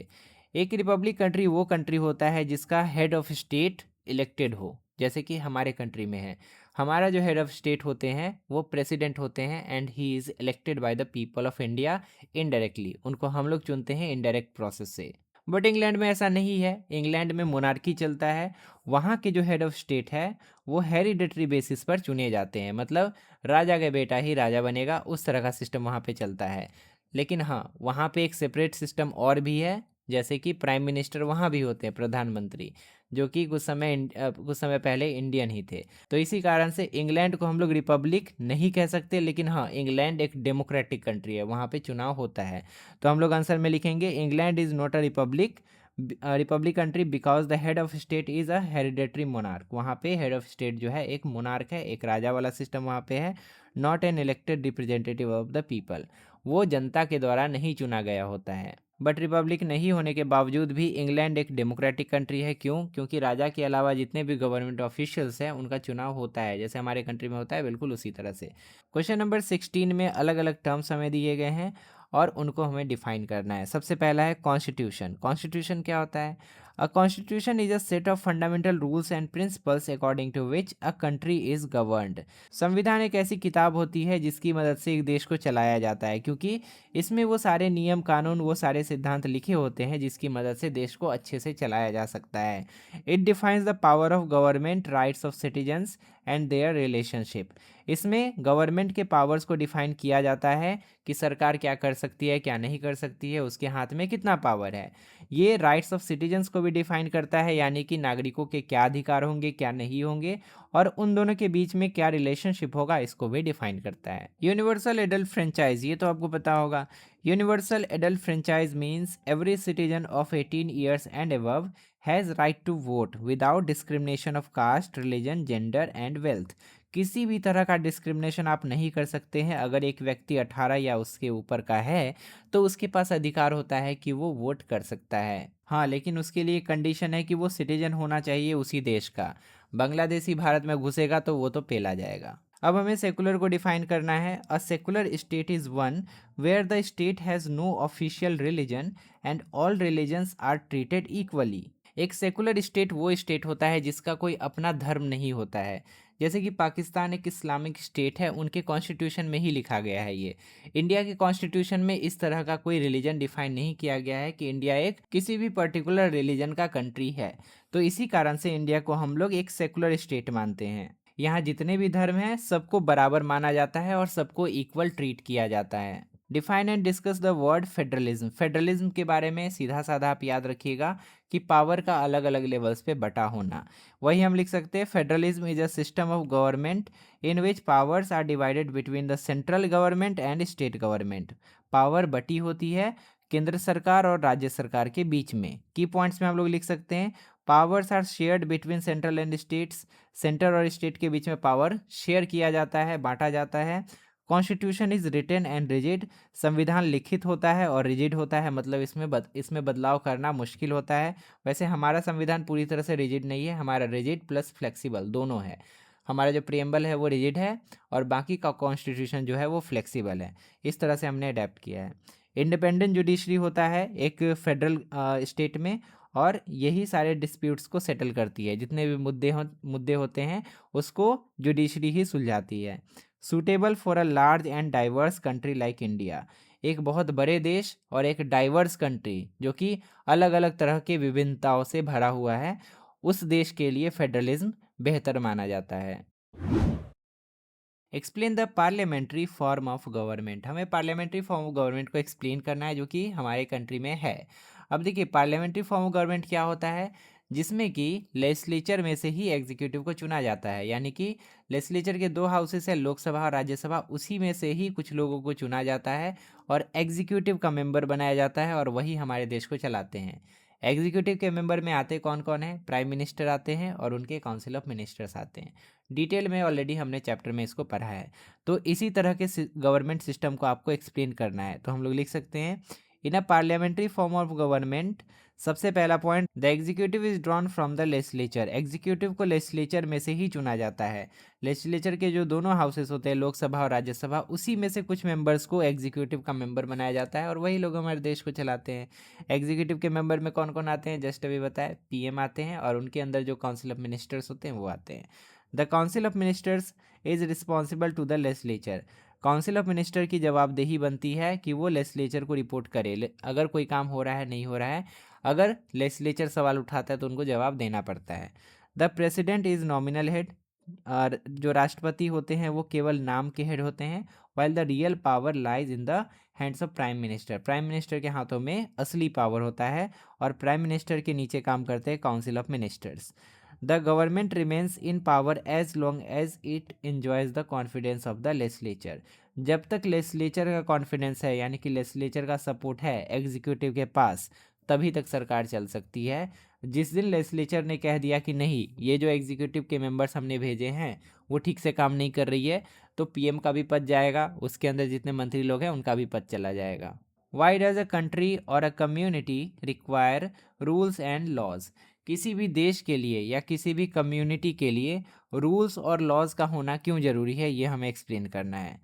A: एक रिपब्लिक कंट्री वो कंट्री होता है जिसका हेड ऑफ स्टेट इलेक्टेड हो, जैसे कि हमारे कंट्री में है। हमारा जो हेड ऑफ स्टेट होते हैं वो प्रेसिडेंट होते हैं, and he is elected by the people of India indirectly. उनको हम लोग चुनते हैं इनडायरेक्ट प्रोसेस से। बट इंग्लैंड में ऐसा नहीं है, इंग्लैंड में मोनार्की चलता है। वहाँ के जो हेड ऑफ स्टेट है वो हेरिडेटरी बेसिस पर चुने जाते हैं, मतलब राजा का बेटा ही राजा बनेगा, उस तरह का सिस्टम वहाँ पे चलता है। लेकिन हाँ, वहाँ पे एक सेपरेट सिस्टम और भी है, जैसे कि प्राइम मिनिस्टर वहाँ भी होते हैं, प्रधानमंत्री, जो कि कुछ समय पहले इंडियन ही थे। तो इसी कारण से इंग्लैंड को हम लोग रिपब्लिक नहीं कह सकते, लेकिन हाँ, इंग्लैंड एक डेमोक्रेटिक कंट्री है, वहाँ पे चुनाव होता है। तो हम लोग आंसर में लिखेंगे England is not a republic country because the head of state is a hereditary monarch. वहाँ पे हेड ऑफ स्टेट जो है एक मोनार्क है, एक राजा वाला सिस्टम वहाँ पे है। Not an elected representative of the people, वो जनता के द्वारा नहीं चुना गया होता है। बट रिपब्लिक नहीं होने के बावजूद भी इंग्लैंड एक डेमोक्रेटिक कंट्री है, क्यों? क्योंकि राजा के अलावा जितने भी गवर्नमेंट ऑफिशियल्स हैं उनका चुनाव होता है, जैसे हमारे कंट्री में होता है, बिल्कुल उसी तरह से। क्वेश्चन नंबर 16 में अलग अलग टर्म्स हमें दिए गए हैं और उनको हमें डिफाइन करना है। सबसे पहला है कॉन्स्टिट्यूशन। कॉन्स्टिट्यूशन क्या होता है? A constitution is a set of fundamental rules and principles according to which a country is governed. संविधान एक ऐसी किताब होती है जिसकी मदद से एक देश को चलाया जाता है, क्योंकि इसमें वो सारे नियम कानून, वो सारे सिद्धांत लिखे होते हैं जिसकी मदद से देश को अच्छे से चलाया जा सकता है। It defines the power of government, rights of citizens and their relationship. इसमें गवर्नमेंट के पावर्स को डिफाइन किया जाता है कि सरकार क्या कर सकती है, क्या नहीं कर सकती है, उसके हाथ में कितना पावर है। ये राइट्स ऑफ सिटीजन्स को भी डिफाइन करता है, यानी कि नागरिकों के क्या अधिकार होंगे, क्या नहीं होंगे। और उन दोनों के बीच में क्या रिलेशनशिप होगा इसको भी डिफाइन करता है। यूनिवर्सल एडल्ट फ्रेंचाइज, ये तो आपको पता होगा। Universal adult franchise means every citizen of 18 years and above has right to vote without discrimination of caste, religion, gender and wealth. किसी भी तरह का डिस्क्रिमिनेशन आप नहीं कर सकते हैं। अगर एक व्यक्ति 18 या उसके ऊपर का है तो उसके पास अधिकार होता है कि वो वोट कर सकता है। हाँ, लेकिन उसके लिए कंडीशन है कि वो सिटीजन होना चाहिए उसी देश का। बांग्लादेशी भारत में घुसेगा तो वो तो पेला जाएगा। अब हमें सेकुलर को डिफाइन करना है। A secular state is one where the state has no official religion and all religions are treated equally. एक सेकुलर स्टेट वो स्टेट होता है जिसका कोई अपना धर्म नहीं होता है। जैसे कि पाकिस्तान एक इस्लामिक स्टेट है, उनके कॉन्स्टिट्यूशन में ही लिखा गया है ये। इंडिया के कॉन्स्टिट्यूशन में इस तरह का कोई रिलीजन डिफाइन नहीं किया गया है कि इंडिया एक किसी भी पर्टिकुलर रिलीजन का कंट्री है। तो इसी कारण से इंडिया को हम लोग एक सेकुलर स्टेट मानते हैं। यहाँ जितने भी धर्म हैं सबको बराबर माना जाता है और सबको इक्वल ट्रीट किया जाता है। Define and discuss the word federalism. Federalism के बारे में सीधा साधा आप याद रखिएगा कि पावर का अलग अलग लेवल्स पे बटा होना। वही हम लिख सकते हैं, federalism is a system of government in which powers are divided between the central government and state government. Power बटी होती है केंद्र सरकार और राज्य सरकार के बीच में। की पॉइंट्स में हम लोग लिख सकते हैं, powers are shared between central and states. Centre और स्टेट के बीच में पावर शेयर किया जाता है, बांटा जाता है। Constitution is written and rigid. संविधान लिखित होता है और रिजिड होता है, मतलब इसमें बदलाव करना मुश्किल होता है। वैसे हमारा संविधान पूरी तरह से रिजिड नहीं है, हमारा रिजिड प्लस फ्लेक्सिबल दोनों है। हमारा जो प्रियम्बल है वो रिजिड है और बाकी का कॉन्स्टिट्यूशन जो है वो फ्लेक्सिबल है। इस तरह से हमने अडेप्ट किया है। इंडिपेंडेंट जुडिशरी होता है एक फेडरल स्टेट में, और यही सारे डिस्प्यूट्स को सेटल करती है। जितने भी मुद्दे होते हैं उसको जुडिशरी ही सुलझाती है। Suitable for a large and diverse country like India. एक बहुत बड़े देश और एक डाइवर्स कंट्री जो कि अलग अलग तरह के विभिन्नताओं से भरा हुआ है, उस देश के लिए फेडरलिज्म बेहतर माना जाता है। Explain the parliamentary form of government. हमें पार्लियामेंट्री फॉर्म ऑफ गवर्नमेंट को एक्सप्लेन करना है जो कि हमारे कंट्री में है। अब देखिए, पार्लियामेंट्री फॉर्म ऑफ गवर्नमेंट क्या होता है, जिसमें कि लेजिस्लेचर में से ही एग्जीक्यूटिव को चुना जाता है। यानी कि लेजिस्लेचर के दो हाउसेस है, लोकसभा और राज्यसभा, उसी में से ही कुछ लोगों को चुना जाता है और एग्जीक्यूटिव का मेंबर बनाया जाता है और वही हमारे देश को चलाते हैं। एग्जीक्यूटिव के मेंबर में आते कौन कौन है, प्राइम मिनिस्टर आते हैं और उनके काउंसिल ऑफ मिनिस्टर्स आते हैं। डिटेल में ऑलरेडी हमने चैप्टर में इसको पढ़ा है। तो इसी तरह के गवर्नमेंट सिस्टम को आपको एक्सप्लेन करना है। तो हम लोग लिख सकते हैं, in a parliamentary form of government, सबसे पहला point, the executive is drawn from the legislature. Executive को लेजिस्लेचर में से ही चुना जाता है। लेजिस्लेचर के जो दोनों हाउसेस होते हैं, लोकसभा और राज्यसभा, उसी में से कुछ मेंबर्स को एग्जीक्यूटिव का मेंबर बनाया जाता है और वही लोग हमारे देश को चलाते हैं। एग्जीक्यूटिव के मेंबर में कौन कौन आते हैं, जस्ट अभी बताया, पीएम आते हैं और उनके अंदर जो काउंसिल ऑफ मिनिस्टर्स होते हैं वो आते हैं। The council of ministers is responsible to the legislature. Council of minister की जवाबदेही बनती है कि वो लेजिस्लेचर को रिपोर्ट करे, अगर कोई काम हो रहा है नहीं हो रहा है। अगर लेजिस्लेचर सवाल उठाता है तो उनको जवाब देना पड़ता है। The president is nominal head. और जो राष्ट्रपति होते हैं वो केवल नाम के हेड होते हैं, while the real power lies in the hands of prime minister. Prime minister के हाथों में असली पावर होता है और प्राइम मिनिस्टर के नीचे काम करते हैं council of ministers. The government remains in power as long as it enjoys the confidence of the legislature. जब तक लेजिस्लेचर का कॉन्फिडेंस है, यानी कि लेजिस्लेचर का सपोर्ट है एग्जीक्यूटिव के पास, तभी तक सरकार चल सकती है। जिस दिन लेजिस्लेचर ने कह दिया कि नहीं, ये जो एग्जीक्यूटिव के मेंबर्स हमने भेजे हैं वो ठीक से काम नहीं कर रही है, तो पीएम का भी पद जाएगा, उसके अंदर जितने मंत्री लोग हैं उनका भी पद चला जाएगा। वाई डज अ कंट्री और a community require rules and laws. किसी भी देश के लिए या किसी भी कम्युनिटी के लिए रूल्स और लॉज का होना क्यों ज़रूरी है, ये हमें एक्सप्लेन करना है।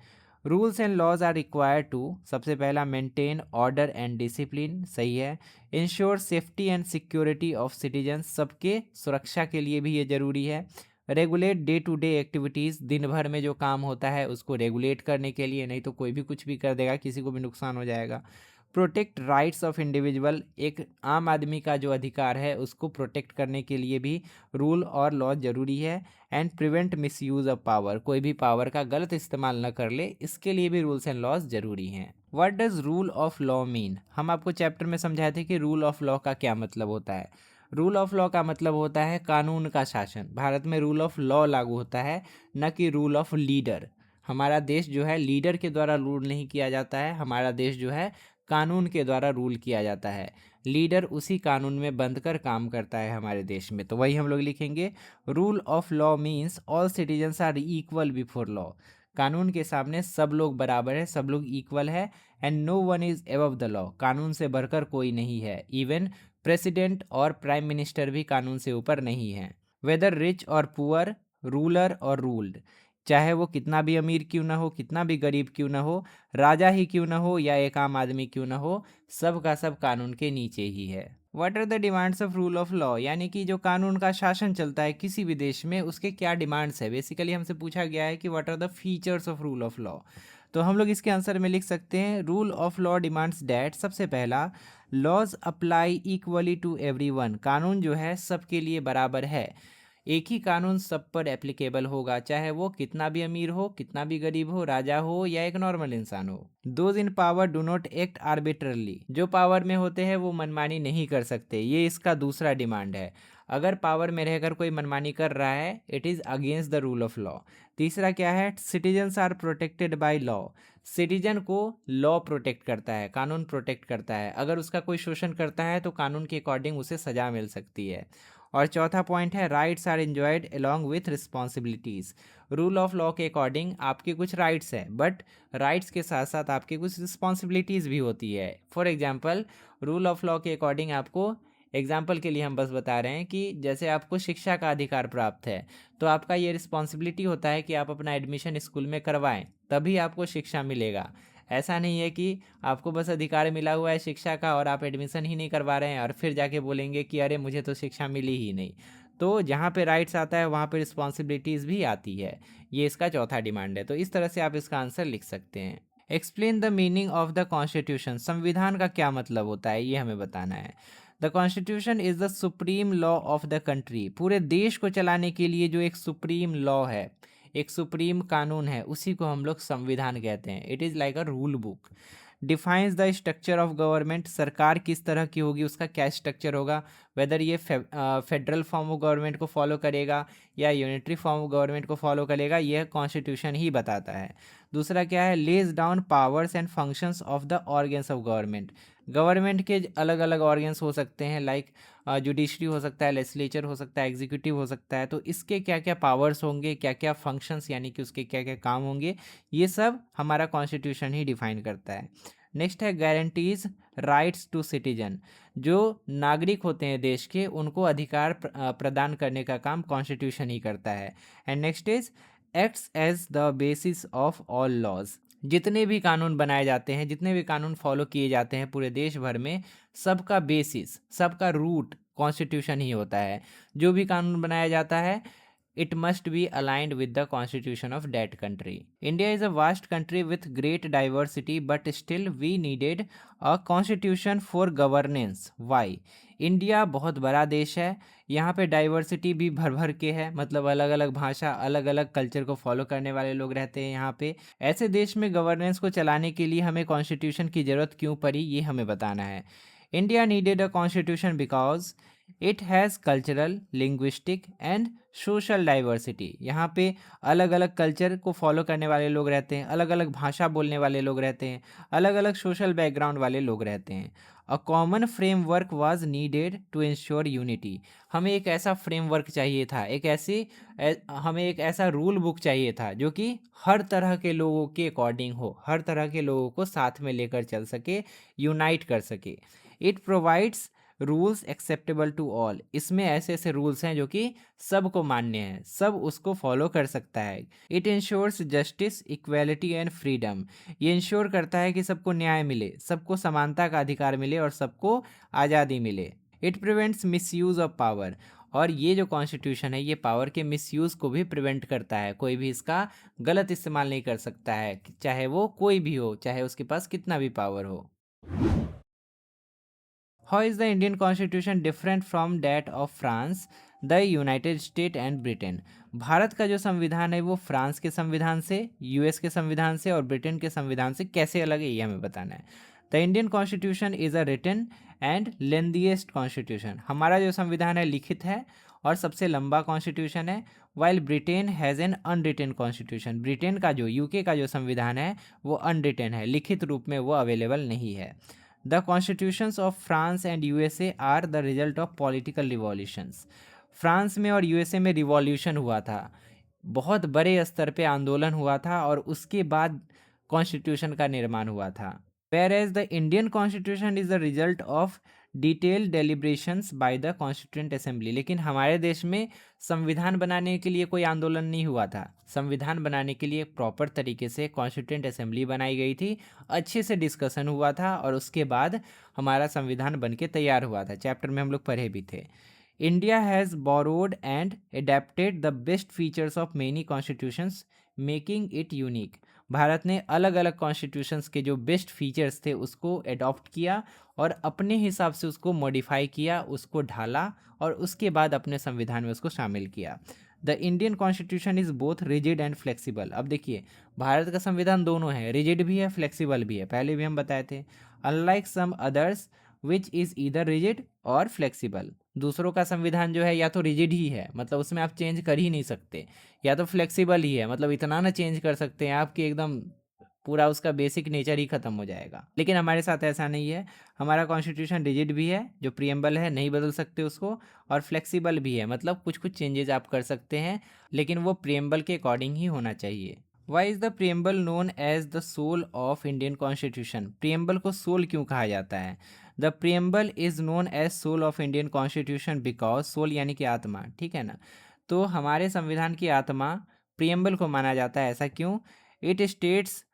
A: Rules and laws are required to, सबसे पहला, मेंटेन ऑर्डर एंड डिसिप्लिन, सही है। Ensure safety and security of citizens, सबके सुरक्षा के लिए भी ये ज़रूरी है। Regulate day to day activities, दिन भर में जो काम होता है उसको रेगुलेट करने के लिए, नहीं तो कोई भी कुछ भी कर देगा, किसी को भी नुकसान हो जाएगा। प्रोटेक्ट राइट्स ऑफ इंडिविजुअल, एक आम आदमी का जो अधिकार है उसको प्रोटेक्ट करने के लिए भी रूल और लॉ ज़रूरी है। And prevent misuse of power, कोई भी पावर का गलत इस्तेमाल न कर ले, इसके लिए भी रूल्स एंड लॉज ज़रूरी हैं। What does rule of law mean, हम आपको चैप्टर में समझाए थे कि रूल ऑफ लॉ का क्या मतलब होता है। रूल ऑफ लॉ का मतलब होता है कानून का शासन। भारत में रूल ऑफ लॉ लागू होता है, न कि रूल ऑफ लीडर। हमारा देश जो है लीडर के द्वारा रूल नहीं किया जाता है, हमारा देश जो है कानून के द्वारा रूल किया जाता है। लीडर उसी कानून में बंधकर काम करता है हमारे देश में। तो वही हम लोग लिखेंगे, rule of law means all citizens are equal before law. कानून के सामने सब लोग बराबर है, सब लोग इक्वल है। And no one is above the law, कानून से बढ़कर कोई नहीं है। इवन प्रेसिडेंट और प्राइम मिनिस्टर भी कानून से ऊपर नहीं है। वेदर रिच और पुअर, रूलर और रूल्ड, चाहे वो कितना भी अमीर क्यों ना हो, कितना भी गरीब क्यों ना हो, राजा ही क्यों ना हो या एक आम आदमी क्यों ना हो, सब का सब कानून के नीचे ही है। What are the demands of rule of law, यानी कि जो कानून का शासन चलता है किसी भी देश में, उसके क्या डिमांड्स है। बेसिकली हमसे पूछा गया है कि what are the features of rule of law. तो हम लोग इसके आंसर में लिख सकते हैं, rule of law demands that, सबसे पहला, laws apply equally to everyone, कानून जो है सबके लिए बराबर है। एक ही कानून सब पर एप्लीकेबल होगा, चाहे वो कितना भी अमीर हो, कितना भी गरीब हो, राजा हो या एक नॉर्मल इंसान हो। Those in power do not act arbitrarily, जो पावर में होते हैं वो मनमानी नहीं कर सकते, ये इसका दूसरा डिमांड है। अगर पावर में रहकर कोई मनमानी कर रहा है, it is against the rule of law. तीसरा क्या है, citizens are protected by law, citizen को लॉ प्रोटेक्ट करता है, कानून प्रोटेक्ट करता है। अगर उसका कोई शोषण करता है तो कानून के अकॉर्डिंग उसे सजा मिल सकती है। और चौथा पॉइंट है, rights are enjoyed along with responsibilities, rule of law के अकॉर्डिंग आपके कुछ राइट्स हैं, बट राइट्स के साथ साथ आपके कुछ रिस्पॉन्सिबिलिटीज़ भी होती है। For example, rule of law के अकॉर्डिंग आपको, एग्जाम्पल के लिए हम बस बता रहे हैं कि जैसे आपको शिक्षा का अधिकार प्राप्त है, तो आपका ये रिस्पॉन्सिबिलिटी होता है कि आप अपना एडमिशन स्कूल में करवाएं, तभी आपको शिक्षा मिलेगा। ऐसा नहीं है कि आपको बस अधिकार मिला हुआ है शिक्षा का और आप एडमिशन ही नहीं करवा रहे हैं और फिर जाके बोलेंगे कि अरे मुझे तो शिक्षा मिली ही नहीं। तो जहाँ पे राइट्स आता है वहाँ पे रिस्पॉन्सिबिलिटीज़ भी आती है। ये इसका चौथा डिमांड है। तो इस तरह से आप इसका आंसर लिख सकते हैं। Explain the meaning of the constitution, संविधान का क्या मतलब होता है ये हमें बताना है। The constitution is the supreme law of the country, पूरे देश को चलाने के लिए जो एक सुप्रीम लॉ है, एक सुप्रीम कानून है, उसी को हम लोग संविधान कहते हैं। It is like a rule book. Defines the structure of government, सरकार किस तरह की होगी, उसका क्या स्ट्रक्चर होगा, वेदर ये फेडरल फॉर्म ऑफ गवर्नमेंट को फॉलो करेगा या यूनिटरी फॉर्म ऑफ गवर्नमेंट को फॉलो करेगा, यह कॉन्स्टिट्यूशन ही बताता है। दूसरा क्या है, lays down powers and functions of the organs of government, government के अलग अलग ऑर्गन्स हो सकते हैं, लाइक जुडिशरी हो सकता है, लेजिस्लेचर हो सकता है, एग्जीक्यूटिव हो सकता है, तो इसके क्या क्या पावर्स होंगे, क्या क्या फंक्शंस यानी कि उसके क्या क्या काम होंगे, ये सब हमारा कॉन्स्टिट्यूशन ही डिफाइन करता है। नेक्स्ट है, गारंटीज राइट्स टू सिटीजन, जो नागरिक होते हैं देश के, उनको अधिकार प्रदान करने का काम कॉन्स्टिट्यूशन ही करता है। And next is, acts as the basis of all laws, जितने भी कानून बनाए जाते हैं, जितने भी कानून फॉलो किए जाते हैं पूरे देश भर में, सबका बेसिस, सबका रूट कॉन्स्टिट्यूशन ही होता है। जो भी कानून बनाया जाता है, it must be aligned with the constitution of that country. India is a vast country with great diversity, but still we needed a constitution for governance. Why? India बहुत बड़ा देश है, यहाँ पे डाइवर्सिटी भी भर भर के है, मतलब अलग अलग भाषा, अलग अलग कल्चर को फॉलो करने वाले लोग रहते हैं यहाँ पे। ऐसे देश में गवर्नेंस को चलाने के लिए हमें कॉन्स्टिट्यूशन की ज़रूरत क्यों पड़ी, ये हमें बताना है। India needed a constitution because it has cultural, linguistic and social diversity, यहाँ पे अलग अलग कल्चर को फॉलो करने वाले लोग रहते हैं, अलग अलग भाषा बोलने वाले लोग रहते हैं, अलग अलग सोशल बैकग्राउंड वाले लोग रहते हैं। A common framework was needed to ensure unity, हमें एक ऐसा फ्रेमवर्क चाहिए था, हमें एक ऐसा रूल बुक चाहिए था जो कि हर तरह के लोगों के अकॉर्डिंग हो, हर तरह के लोगों को साथ में लेकर चल सके, यूनाइट कर सके। It provides rules acceptable to all, इसमें ऐसे ऐसे रूल्स हैं जो कि सबको मान्य हैं, सब उसको फॉलो कर सकता है। It ensures justice, equality and freedom, ये इंश्योर करता है कि सबको न्याय मिले, सबको समानता का अधिकार मिले और सबको आज़ादी मिले। It prevents misuse of power, और ये जो कॉन्स्टिट्यूशन है ये पावर के मिसयूज़ को भी प्रिवेंट करता है, कोई भी इसका गलत इस्तेमाल नहीं कर सकता है, चाहे वो कोई भी हो, चाहे उसके पास कितना भी पावर हो। How is the Indian constitution different from that of France, the United state and Britain, Bharat का जो संविधान है वो फ्रांस के संविधान से, यूएस के संविधान से और ब्रिटेन के संविधान से कैसे अलग है, ये हमें बताना है। The Indian constitution is a written and lengthiest constitution. हमारा जो संविधान है लिखित है और सबसे लंबा कॉन्स्टिट्यूशन है, while Britain has an unwritten constitution. Britain का जो यूके का जो संविधान है वो अनरिटन है, लिखित रूप में वो अवेलेबल नहीं है। The constitutions of France and USA are the result of political revolutions. France में और यूएसए में रिवॉल्यूशन हुआ था, बहुत बड़े स्तर पे आंदोलन हुआ था और उसके बाद कॉन्स्टिट्यूशन का निर्माण हुआ था। Whereas the Indian constitution is the result of detailed deliberations by the constituent assembly. लेकिन हमारे देश में संविधान बनाने के लिए कोई आंदोलन नहीं हुआ था, संविधान बनाने के लिए प्रॉपर तरीके से कॉन्स्टिट्यूंट असेंबली बनाई गई थी, अच्छे से डिस्कशन हुआ था और उसके बाद हमारा संविधान बन के तैयार हुआ था। चैप्टर में हम लोग पढ़े भी थे। India has borrowed and adapted the best features of many constitutions making it unique. Bharat ने अलग अलग कॉन्स्टिट्यूशंस के जो बेस्ट फीचर्स थे उसको एडॉप्ट किया और अपने हिसाब से उसको मॉडिफाई किया, उसको ढाला और उसके बाद अपने संविधान में उसको शामिल किया। The Indian constitution is both rigid and flexible. अब देखिए, भारत का संविधान दोनों है, रिजिड भी है, फ्लेक्सिबल भी है, पहले भी हम बताए थे। Unlike some others which is either rigid और फ्लेक्सिबल। दूसरों का संविधान जो है या तो रिजिड ही है, मतलब उसमें आप चेंज कर ही नहीं सकते, या तो फ्लेक्सिबल ही है, मतलब इतना ना चेंज कर सकते हैं आप कि एकदम पूरा उसका बेसिक नेचर ही खत्म हो जाएगा। लेकिन हमारे साथ ऐसा नहीं है, हमारा कॉन्स्टिट्यूशन रिजिड भी है, जो प्रियम्बल है नहीं बदल सकते उसको, और फ्लेक्सिबल भी है, मतलब कुछ कुछ चेंजेस आप कर सकते हैं, लेकिन वो प्रियम्बल के अकॉर्डिंग ही होना चाहिए। Why is the preamble known as the soul of Indian constitution. Preamble को सोल क्यों कहा जाता है? The preamble is known as soul of Indian constitution because, soul यानी कि आत्मा, ठीक है ना, तो हमारे संविधान की आत्मा प्रियम्बल को माना जाता है। ऐसा क्यों? It states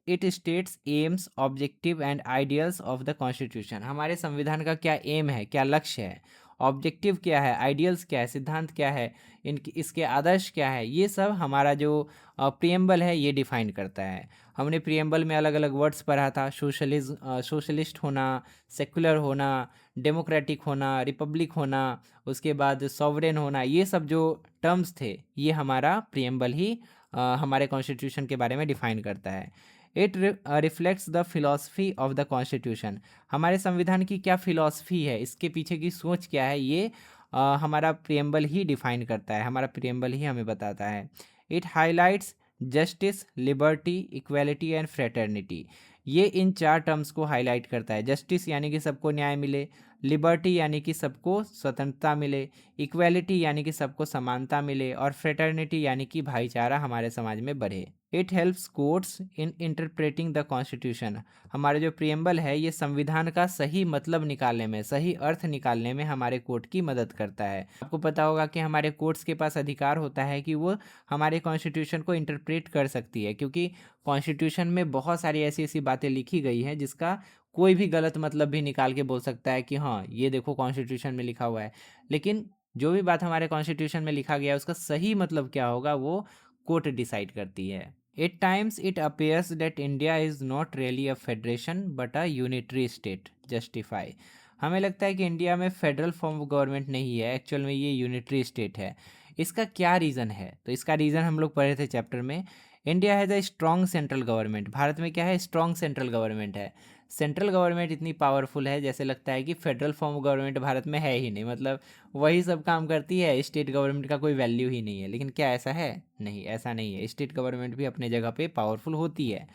A: it states AIIMS, objective and ideals of the constitution. हमारे संविधान का क्या एम है, क्या लक्ष्य है, ऑब्जेक्टिव क्या है, आइडियल्स क्या है, सिद्धांत क्या है, इनकी इसके आदर्श क्या है, ये सब हमारा जो प्रियम्बल है ये डिफाइन करता है। हमने प्रियम्बल में अलग अलग वर्ड्स पढ़ा था, सोशलिस्ट होना, सेकुलर होना, डेमोक्रेटिक होना, रिपब्लिक होना, उसके बाद सॉवरेन होना, ये सब जो टर्म्स थे ये हमारा प्रियम्बल ही हमारे कॉन्स्टिट्यूशन के बारे में डिफाइन करता है। It reflects the philosophy of the constitution. हमारे संविधान की क्या फिलॉसफी है, इसके पीछे की सोच क्या है, ये हमारा प्रियम्बल ही डिफाइन करता है, हमारा प्रियम्बल ही हमें बताता है। It highlights justice, liberty, equality and fraternity. ये इन चार टर्म्स को हाईलाइट करता है। जस्टिस यानी कि सबको न्याय मिले, लिबर्टी यानी कि सबको स्वतंत्रता मिले, इक्वालिटी यानी कि सबको समानता मिले, और फ्रेटर्निटी यानी कि भाईचारा हमारे समाज में बढ़े। It helps courts in interpreting the constitution. हमारे जो प्रियम्बल है ये संविधान का सही मतलब निकालने में, सही अर्थ निकालने में हमारे कोर्ट की मदद करता है। आपको पता होगा कि हमारे कोर्ट्स के पास अधिकार होता है कि वो हमारे कॉन्स्टिट्यूशन को इंटरप्रेट कर सकती है, क्योंकि कॉन्स्टिट्यूशन में बहुत सारी ऐसी ऐसी बातें लिखी गई हैं जिसका कोई भी गलत मतलब भी निकाल के बोल सकता है कि हाँ ये देखो कॉन्स्टिट्यूशन में लिखा हुआ है। लेकिन जो भी बात हमारे कॉन्स्टिट्यूशन में लिखा गया है उसका सही मतलब क्या होगा वो कोर्ट डिसाइड करती है। At times it appears that India is not really a federation but a unitary state. Justify. हमें लगता है कि इंडिया में फेडरल फॉर्म ऑफ गवर्नमेंट नहीं है, एक्चुअल में ये यूनिटरी स्टेट है। इसका क्या रीज़न है? तो इसका रीज़न हम लोग पढ़े थे चैप्टर में। India has a strong central government. Bharat में क्या है? स्ट्रॉन्ग सेंट्रल गवर्नमेंट है। सेंट्रल गवर्नमेंट इतनी पावरफुल है जैसे लगता है कि federal form of government Bharat में है ही नहीं, मतलब वही सब काम करती है, स्टेट गवर्नमेंट का कोई वैल्यू ही नहीं है। लेकिन क्या ऐसा है? नहीं, ऐसा नहीं है। स्टेट गवर्नमेंट भी अपने जगह पे पावरफुल होती है।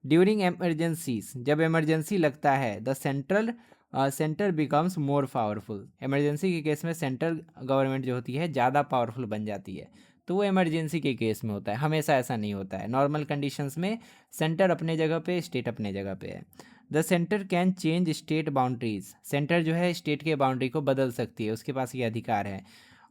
A: ड्यूरिंग एमरजेंसीज, जब इमरजेंसी लगता है, the centre becomes more powerful. Emergency के केस में सेंट्रल गवर्नमेंट जो होती है ज़्यादा पावरफुल बन जाती है, तो वो इमरजेंसी के केस में होता है, हमेशा ऐसा नहीं होता है। नॉर्मल कंडीशंस में सेंटर अपने जगह पे, स्टेट अपने जगह पे है। The centre can change state boundaries. Centre जो है स्टेट के बाउंड्री को बदल सकती है, उसके पास ये अधिकार है।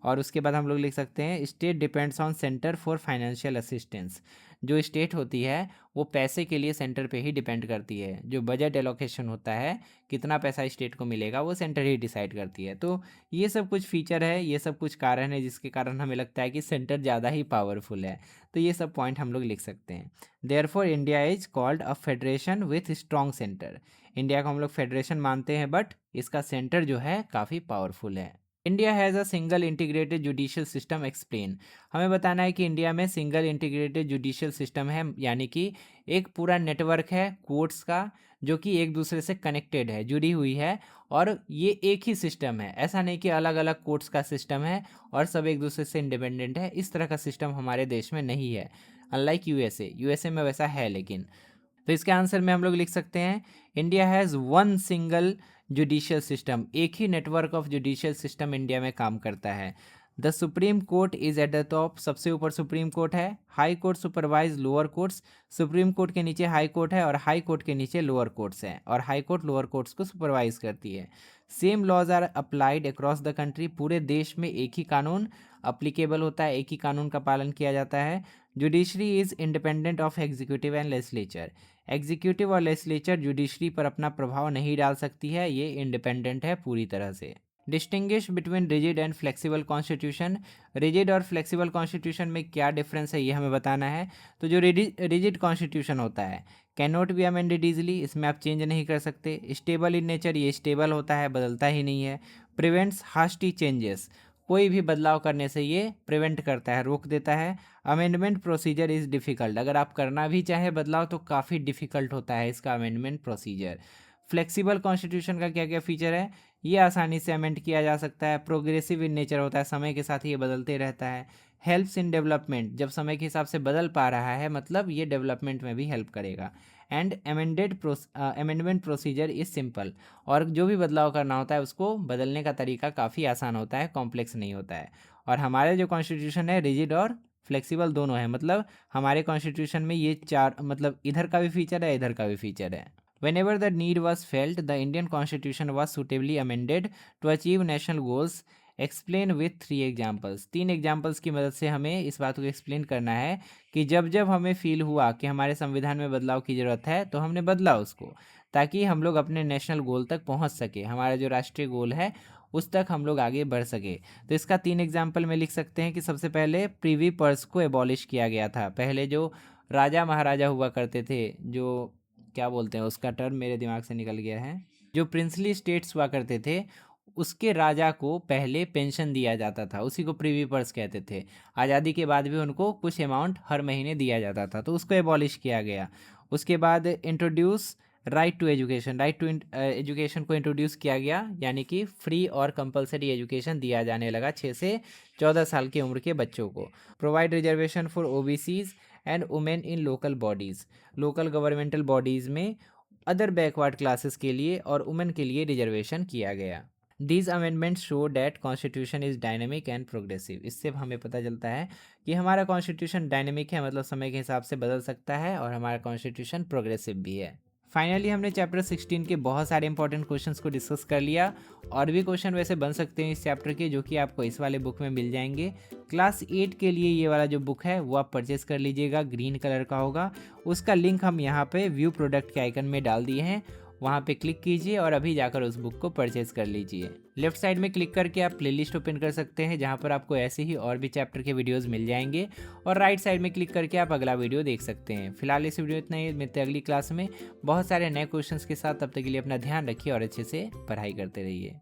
A: और उसके बाद हम लोग लिख सकते हैं state depends on centre for financial assistance. जो स्टेट होती है वो पैसे के लिए सेंटर पे ही डिपेंड करती है। जो बजट एलोकेशन होता है, कितना पैसा स्टेट को मिलेगा, वो सेंटर ही डिसाइड करती है। तो ये सब कुछ फीचर है, ये सब कुछ कारण है जिसके कारण हमें लगता है कि सेंटर ज़्यादा ही पावरफुल है। तो ये सब पॉइंट हम लोग लिख सकते हैं। Therefore India is called a federation with strong centre. India को हम लोग फेडरेशन मानते हैं बट इसका सेंटर जो है काफ़ी पावरफुल है। India has a single integrated judicial system, explain. हमें बताना है कि इंडिया में सिंगल इंटीग्रेटेड जुडिशियल सिस्टम है, यानी कि एक पूरा नेटवर्क है कोर्ट्स का जो कि एक दूसरे से कनेक्टेड है, जुड़ी हुई है, और ये एक ही सिस्टम है। ऐसा नहीं कि अलग अलग कोर्ट्स का सिस्टम है और सब एक दूसरे से इंडिपेंडेंट है। इस तरह का सिस्टम हमारे देश में नहीं है, अनलाइक यूएसए में वैसा है। लेकिन तो इसके आंसर में हम लोग लिख सकते हैं India has one single judicial system, एक ही network of judicial system India में काम करता है। The Supreme Court is at the top, सबसे ऊपर सुप्रीम कोर्ट है। High Court supervise lower courts, Supreme Court के नीचे हाई कोर्ट है और हाई कोर्ट के नीचे लोअर कोर्ट्स हैं, और हाई कोर्ट लोअर कोर्ट्स को सुपरवाइज करती है। Same laws are applied across the country, पूरे देश में एक ही कानून अप्लीकेबल होता है, एक ही कानून का पालन किया जाता है। Judiciary is independent of executive and legislature, executive और लेजिस्लेचर जुडिशरी पर अपना प्रभाव नहीं डाल सकती है, ये इंडिपेंडेंट है पूरी तरह से। Distinguish between rigid and flexible constitution, rigid और फ्लेक्सिबल कॉन्स्टिट्यूशन में क्या डिफरेंस है ये हमें बताना है। तो जो रिजिड कॉन्स्टिट्यूशन होता है can not be amended easily, इसमें आप चेंज नहीं कर सकते। स्टेबल इन नेचर, ये स्टेबल होता है, बदलता ही नहीं है। प्रिवेंट्स हास्टी चेंजेस, कोई भी बदलाव करने से ये प्रिवेंट करता है, रोक देता है। अमेंडमेंट प्रोसीजर इज़ डिफ़िकल्ट, अगर आप करना भी चाहे बदलाव तो काफ़ी डिफ़िकल्ट होता है इसका अमेंडमेंट प्रोसीजर। फ्लेक्सिबल कॉन्स्टिट्यूशन का क्या क्या फीचर है, ये आसानी से अमेंड किया जा सकता है। प्रोग्रेसिव इन नेचर होता है, समय के साथ ये बदलते रहता है। हेल्प्स इन डेवलपमेंट, जब समय के हिसाब से बदल पा रहा है मतलब ये डेवलपमेंट में भी हेल्प करेगा। And amendment procedure is simple, और जो भी बदलाव करना होता है उसको बदलने का तरीका काफ़ी आसान होता है, कॉम्प्लेक्स नहीं होता है। और हमारे जो कॉन्स्टिट्यूशन है रिजिड और फ्लेक्सिबल दोनों है, मतलब हमारे कॉन्स्टिट्यूशन में ये चार, मतलब इधर का भी फीचर है, इधर का भी फीचर है। Whenever the need was felt, the Indian Constitution was suitably amended to achieve national goals. Explain with 3 examples. 3 examples की मदद से हमें इस बात को एक्सप्लेन करना है कि जब जब हमें फील हुआ कि हमारे संविधान में बदलाव की ज़रूरत है तो हमने बदला उसको, ताकि हम लोग अपने नेशनल गोल तक पहुंच सके, हमारा जो राष्ट्रीय गोल है उस तक हम लोग आगे बढ़ सके। तो इसका 3 एग्जाम्पल में लिख सकते हैं कि सबसे पहले प्रीवी पर्स को एबॉलिश किया गया था। पहले जो राजा महाराजा हुआ करते थे, जो क्या बोलते हैं उसका टर्म मेरे दिमाग से निकल गया है, जो प्रिंसली स्टेट्स हुआ करते थे उसके राजा को पहले पेंशन दिया जाता था, उसी को प्रीवी पर्स कहते थे। आज़ादी के बाद भी उनको कुछ अमाउंट हर महीने दिया जाता था, तो उसको एबॉलिश किया गया। उसके बाद introduce right to education, right to education को इंट्रोड्यूस किया गया, यानी कि फ्री और कंपलसरी एजुकेशन दिया जाने लगा 6 से 14 साल की उम्र के बच्चों को। Provide reservation for OBCs and women in local bodies, local governmental bodies में अदर बैकवर्ड क्लासेस के लिए और वुमेन के लिए रिजर्वेशन किया गया। These amendments show that constitution is dynamic and progressive, इससे हमें पता चलता है कि हमारा कॉन्स्टिट्यूशन डायनेमिक है, मतलब समय के हिसाब से बदल सकता है, और हमारा कॉन्स्टिट्यूशन प्रोग्रेसिव भी है। फाइनली हमने चैप्टर 16 के बहुत सारे इंपॉर्टेंट क्वेश्चंस को डिस्कस कर लिया, और भी क्वेश्चन वैसे बन सकते हैं इस चैप्टर के, जो कि आपको इस वाले बुक में मिल जाएंगे। क्लास 8 के लिए ये वाला जो बुक है वो आप परचेस कर लीजिएगा, ग्रीन कलर का होगा। उसका लिंक हम यहाँ पे व्यू प्रोडक्ट के आइकन में डाल दिए हैं, वहाँ पे क्लिक कीजिए और अभी जाकर उस बुक को परचेज कर लीजिए। लेफ्ट साइड में क्लिक करके आप प्लेलिस्ट ओपन कर सकते हैं, जहाँ पर आपको ऐसे ही और भी चैप्टर के वीडियोस मिल जाएंगे, और राइट साइड में क्लिक करके आप अगला वीडियो देख सकते हैं। फिलहाल इस वीडियो इतना ही, मिलते हैं अगली क्लास में बहुत सारे नए क्वेश्चंस के साथ। तब तक के लिए अपना ध्यान रखिए और अच्छे से पढ़ाई करते रहिए।